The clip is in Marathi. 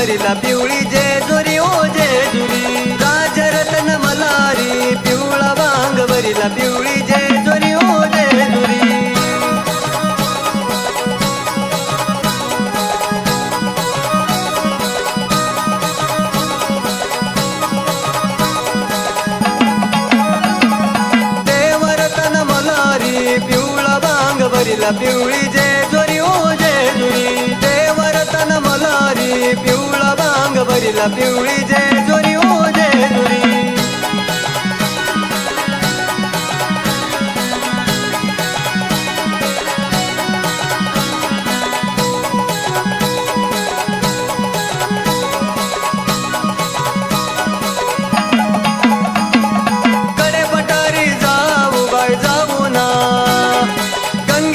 भरिला पिवळी जेजुरी ओ जेजुरी राजरत्न मल्हारी पिवळा वांग भरिला पिवळी जेजुरी ओ जेजुरी पिवळा वांग भरिला पिवळी जेजुरी ओ जेजुरी देवरतन मल्हारी पिवळा वांग भरिला पिवळी जेजुरी ओ